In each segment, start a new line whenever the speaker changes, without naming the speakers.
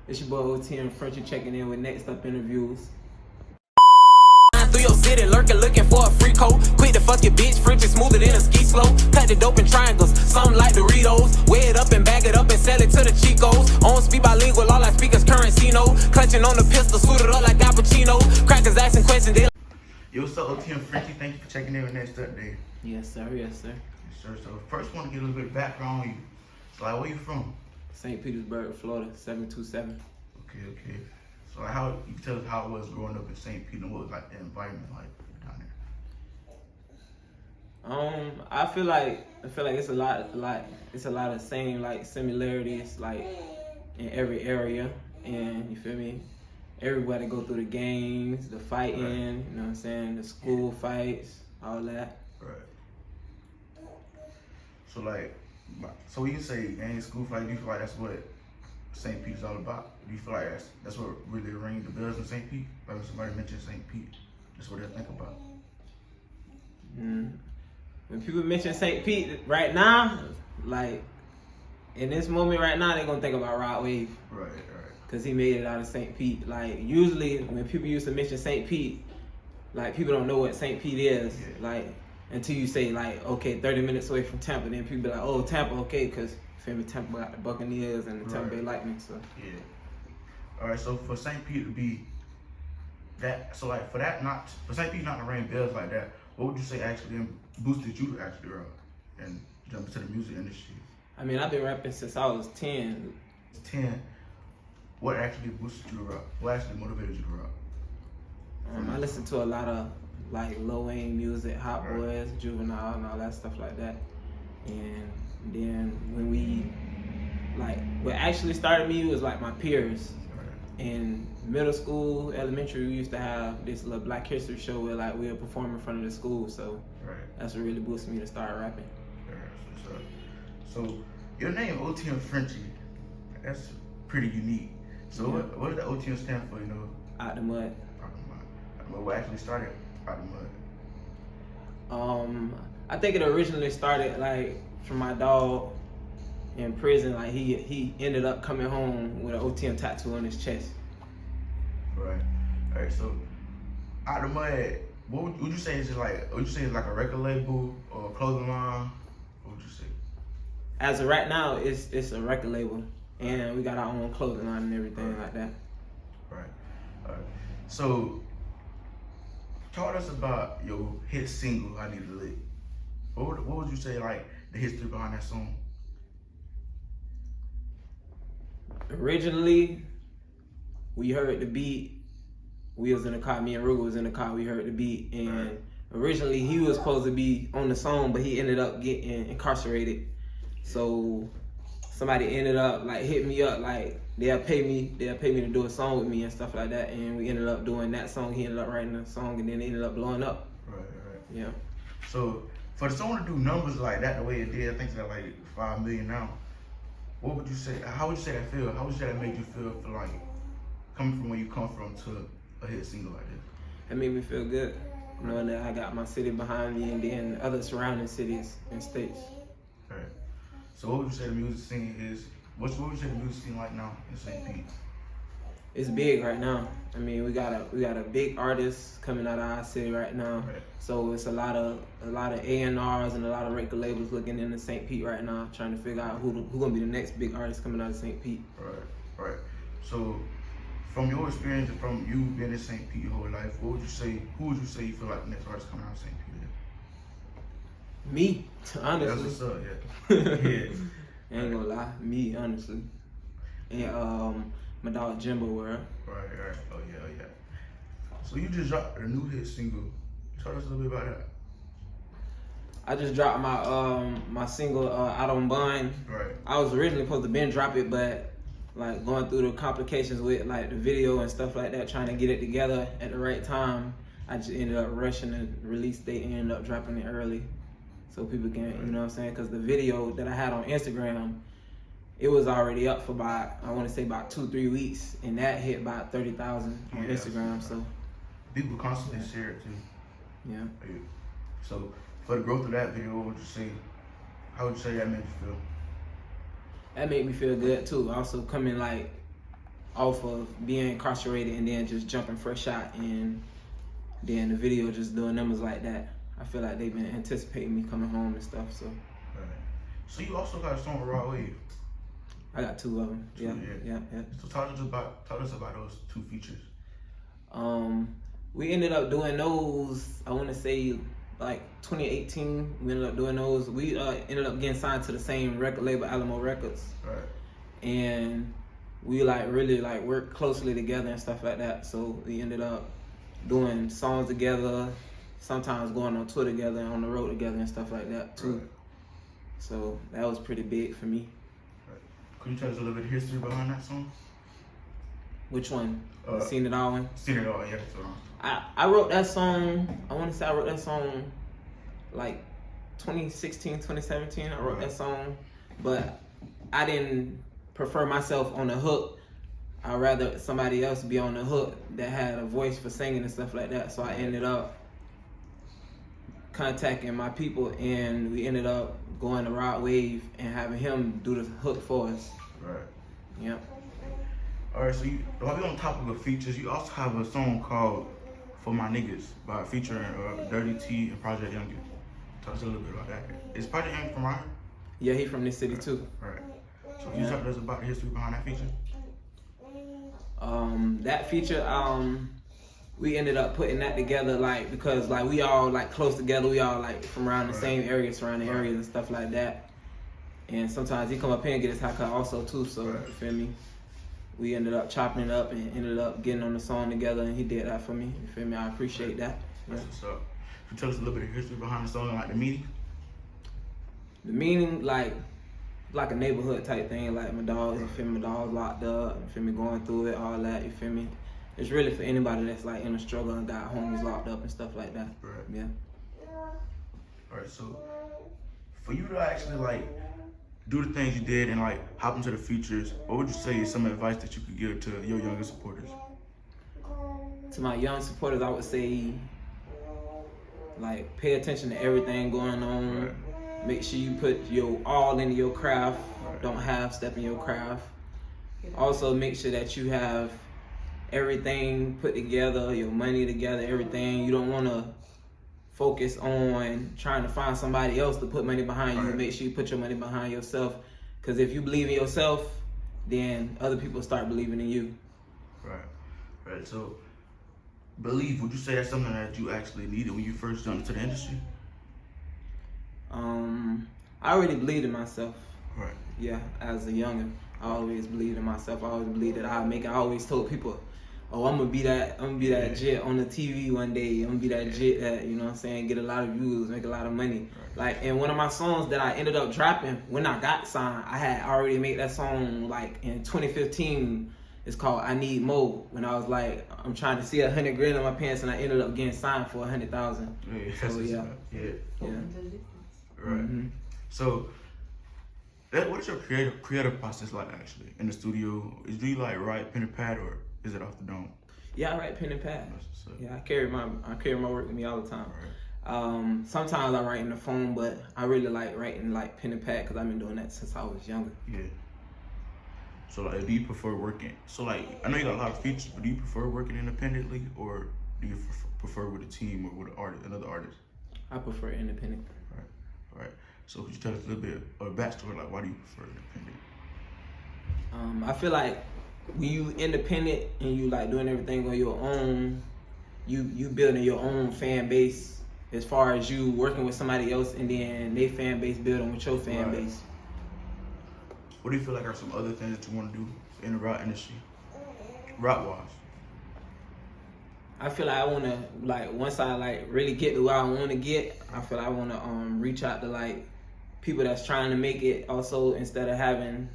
It's your boy OT and Frenchyy checking in with Nextup interviews.
Through your city, lurking, looking for a free coat. Quick to fuck your bitch, Frenchyy smoother than a ski slope. Cut the dope in triangles, some like Doritos. Weigh it up and bag it up and sell it to the Chicos. On speak bilingual, all I speak is currency, no. Clutching on the pistol, suited up like Al Pacino. Crackers asking questions, they
Yo, what's up, OT and Frenchyy? Thank you for checking in with Nextup today.
Yes, sir. Yes, sir.
Yes, sir. So first, want to get a little bit of background on you. So, like, where you from?
St. Petersburg, Florida, 727.
Okay. So, like, how you tell us how it was growing up in St. Pete and what was like the environment like down there?
I feel like it's a lot of same like similarities like in every area, and you feel me? Everybody go through the games, the fighting,
right.
You know what I'm saying? The school fights, all that.
Right. So, like, so when you say gang school fight, do you feel like that's what St. Pete is all about? Do you feel like that's what really rings the bells in St. Pete? Like when somebody mentions St. Pete, that's what they think about.
When people mention St. Pete right now, like in this moment right now, they're gonna think about Rod Wave.
Right.
Cause he made it out of St. Pete. Like usually when people used to mention St. Pete, like people don't know what St. Pete is.
Yeah.
Like until you say like, okay, 30 minutes away from Tampa, then people be like, oh, Tampa, okay, cause feel me, Tampa got the Buccaneers and the Tampa Bay Lightning. So
yeah. All right. So for St. Pete to be that, so like for St. Pete not to ring bells like that, what would you say actually boosted you to actually rap and jump into the music industry?
I mean, I've been rapping since I was 10.
10. What actually boosted you to rap? What actually motivated you to rap?
I listened to a lot of like Lil Wayne music, Hot
Right.
Boys, Juvenile, and all that stuff like that. And then when what actually started me was like my peers.
Right.
In middle school, elementary, we used to have this little Black History show where like we would perform in front of the school. So
Right.
that's what really boosted me to start rapping.
Right. So your name OT and Frenchyy, that's pretty unique. So
Yeah.
what does the OT stand for? You know,
Out the mud.
what actually started out the mud?
I think it originally started like from my dog in prison. Like he ended up coming home with an OTM tattoo on his chest.
Right. All right. So out the mud, what would you say is like? Would you say it's like a record label or a clothing line? What would you say?
As of right now, it's a record label, and we got our own clothing line and everything like that.
Right. All right. So talk to us about your hit single, "I Need a Lick." What would you say like the history behind that song?
Originally, we heard the beat. We was in the car. Me and Ruger was in the car. We heard the beat, and originally he was supposed to be on the song, but he ended up getting incarcerated. So somebody ended up like hitting me up, like they'll pay me to do a song with me and stuff like that. And we ended up doing that song. He ended up writing the song, and then it ended up blowing up.
Right.
Yeah.
So for the song to do numbers like that the way it did, I think it's at like 5 million now. What would you say? How would you say that feel? How would you say that made you feel for like coming from where you come from to a hit single like this?
It made me feel good, knowing that I got my city behind me and then other surrounding cities and states.
Right. So what would you say the music scene is? What would you say the music scene like now in St. Pete?
It's big right now. I mean, we got a big artist coming out of our city right now.
Right.
So it's a lot of A&Rs and a lot of record labels looking into St. Pete right now, trying to figure out who gonna be the next big artist coming out of St. Pete.
Right. So from your experience and from you being in St. Pete your whole life, who would you say you feel like the next artist coming out of St. Pete is?
Me, honestly.
That's what's up, yeah.
I ain't gonna lie, me, honestly. And my dog Jimbo World.
Right. Oh yeah. So you just dropped a new hit single. Tell us a little bit about that.
I just dropped my single Out on Bun.
Right.
I was originally supposed to been drop it, but like going through the complications with like the video and stuff like that, trying to get it together at the right time, I just ended up rushing the release date and ended up dropping it early, so people can, you know what I'm saying? Because the video that I had on Instagram, it was already up for about 2-3 weeks, and that hit about 30,000 on Instagram. So
people constantly share it too.
Yeah.
So for the growth of that video, what would you say? How would you say that made you feel?
That made me feel good too. Also coming like off of being incarcerated and then just jumping Frenchyy, and then the video just doing numbers like that. I feel like they've been anticipating me coming home and stuff. So.
Right. So you also got a song with Raw Wave.
I got 2 of them. Yeah.
So tell us about those 2 features.
We ended up doing those, I want to say like 2018. We ended up doing those. We ended up getting signed to the same record label, Alamo Records.
Right.
And we like really like worked closely together and stuff like that. So we ended up doing songs together, sometimes going on tour together and on the road together and stuff like that too.
Right.
So that was pretty big for me.
Right. Could you tell us a little bit of history behind that song?
Which one? Seen It All one?
Seen It All, yeah.
I wrote that song, I want to say I wrote that song like 2016, 2017. I wrote that song, but I didn't prefer myself on the hook. I'd rather somebody else be on the hook that had a voice for singing and stuff like that. So I ended up contacting my people, and we ended up going to Rod Wave and having him do the hook for us.
Right.
Yep.
Alright, so while we're on topic of features, you also have a song called For My Niggas by featuring Dirty T and Project Youngin. Tell us a little bit about that. Is Project Youngin from around here?
Yeah, he from this city too.
Right. So can you talk to us about the history behind that feature?
That feature, we ended up putting that together like because like we all like close together. We all like from around the same areas, surrounding areas and stuff like that. And sometimes he come up here and get his haircut also too. So you feel me? We ended up chopping it up and ended up getting on the song together, and he did that for me. You feel me? I appreciate that.
That's what's up. Can you tell us a little bit of history behind the song and like the meaning?
The meaning, like a neighborhood type thing, like my dogs, you feel me? My dogs locked up, you feel me? Going through it, all that, you feel me? It's really for anybody that's like in a struggle and got homies locked up and stuff like that.
Right.
Yeah.
Alright, so for you to actually like do the things you did and like hop into the features, what would you say is some advice that you could give to your younger supporters?
To my young supporters, I would say, like, pay attention to everything going on.
Right.
Make sure you put your all into your craft. Don't half step in your craft. Also, make sure that you have everything put together, your money together, everything. You don't want to focus on trying to find somebody else to put money behind you. Make sure you put your money behind yourself. Because if you believe in yourself, then other people start believing in you.
Right. Right. So, believe, would you say that's something that you actually needed when you first jumped into the industry?
I already believed in myself.
Right.
Yeah, as a youngin', I always believed in myself. I always believed that I'd make it. I always told people, oh, I'm gonna be that jit on the TV one day. I'm gonna be that jit that, you know what I'm saying, get a lot of views, make a lot of money. Right. Like, and one of my songs that I ended up dropping when I got signed, I had already made that song like in 2015. It's called I Need More. When I was like, I'm trying to see 100 grand in my pants, and I ended up getting signed for 100,000.
Yeah.
So yeah.
Right. Mm-hmm. So, what is your creative process like actually in the studio? Do you like write pen and pad, or is it off the dome?
Yeah, I write pen and pad. Yeah, I carry my work with me all the time.
Right.
Sometimes I write in the phone, but I really like writing like pen and pad because I've been doing that since I was younger.
Yeah. So like, do you prefer working? So like, I know you got a lot of features, but do you prefer working independently, or do you prefer with a team or with another artist?
I prefer independent.
Right. So could you tell us a little bit of a backstory, like why do you prefer independent?
I feel like when you independent and you like doing everything on your own, you building your own fan base as far as you working with somebody else, and then they fan base building with your fan base.
What do you feel like are some other things that you want to do in the rap industry, rap-wise?
I feel like I want to, like, once I like really get to where I want to get, I feel like I want to reach out to like people that's trying to make it also, instead of having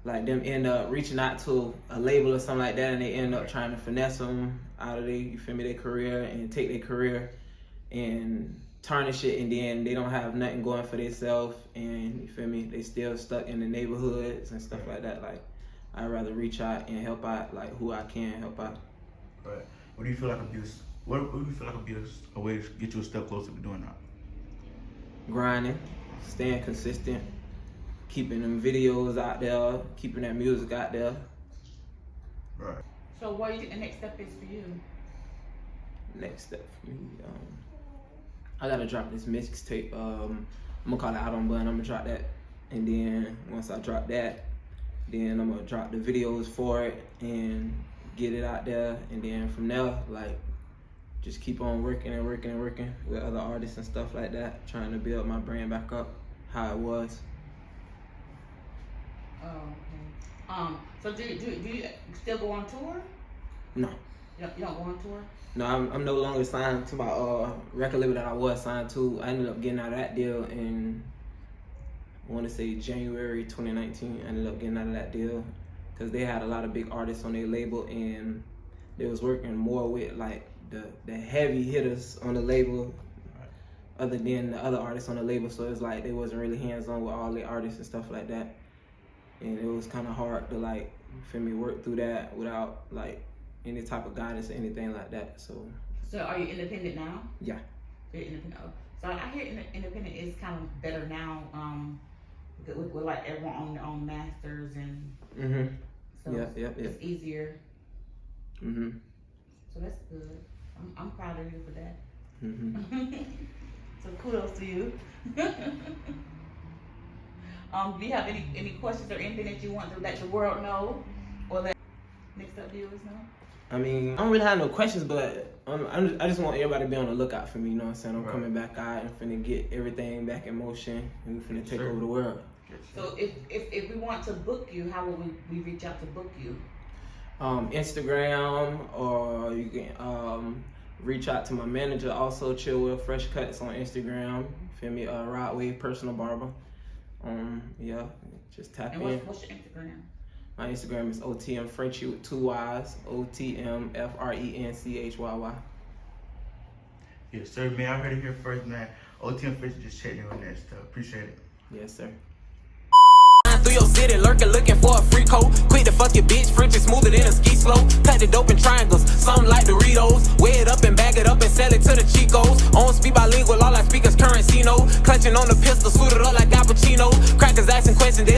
like them end up reaching out to a label or something like that, and they end up trying to finesse them out of their career and take their career and tarnish it, and then they don't have nothing going for themselves, and you feel me, they still stuck in the neighborhoods and stuff like that. Like, I'd rather reach out and help out like who I can help out.
Right. What do you feel like would be a way to get you a step closer to doing that?
Grinding, staying consistent, keeping them videos out there, keeping that music out there.
Right. Right.
So what do you think the next step is for you?
Next step for me, I gotta drop this mixtape. I'm gonna call it Out on Bun. I'm gonna drop that, and then once I drop that, then I'm gonna drop the videos for it and get it out there, and then from there, like, just keep on working and working and working with other artists and stuff like that, trying to build my brand back up how it was.
Oh, okay. So do you still go on tour?
No.
You don't go on tour?
No, I'm no longer signed to my record label that I was signed to. I ended up getting out of that deal in, I want to say January 2019. I ended up getting out of that deal because they had a lot of big artists on their label, and they was working more with like the heavy hitters on the label, other than the other artists on the label. So it's like they wasn't really hands on with all the artists and stuff like that, and it was kind of hard to like, for me, work through that without like any type of guidance or anything like that. So
are you independent now?
yeah.
You're independent. Oh. So I hear independent is kind of better now. With like everyone on their own masters and so it's easier. So that's good. I'm proud of you for that. So kudos to you. Do you have any questions or anything that you want to let the world know or let Nextup viewers know?
I mean, I don't really have no questions, but I just want everybody to be on the lookout for me, you know what I'm saying? I'm coming back out and finna get everything back in motion, and we finna take over the world.
So if we want to book you, how will we reach out to book you?
Instagram, or you can reach out to my manager, also Chill Will Fresh Cuts on Instagram. Feel me? Rod Wave Personal Barber. Yeah, just tap in.
What's your Instagram?
My Instagram is OTM Frenchyy with 2 Y's. OTM FRENCHYY.
Yes, sir, man. I heard it here first, man. OTM Frenchyy just checked in on that stuff. Appreciate it.
Yes, sir.
Through your city, lurking, looking for a free coat. Quick to fuck your bitch, Frenchyy smoother than a ski slope. Cut the dope in triangles, some like Doritos. Weigh it up and bag it up and sell it to the Chicos. On speak bilingual, all I speak is currency, no. Clutching on the pistol, suited up like Al Pacino. Crackers asking questions, they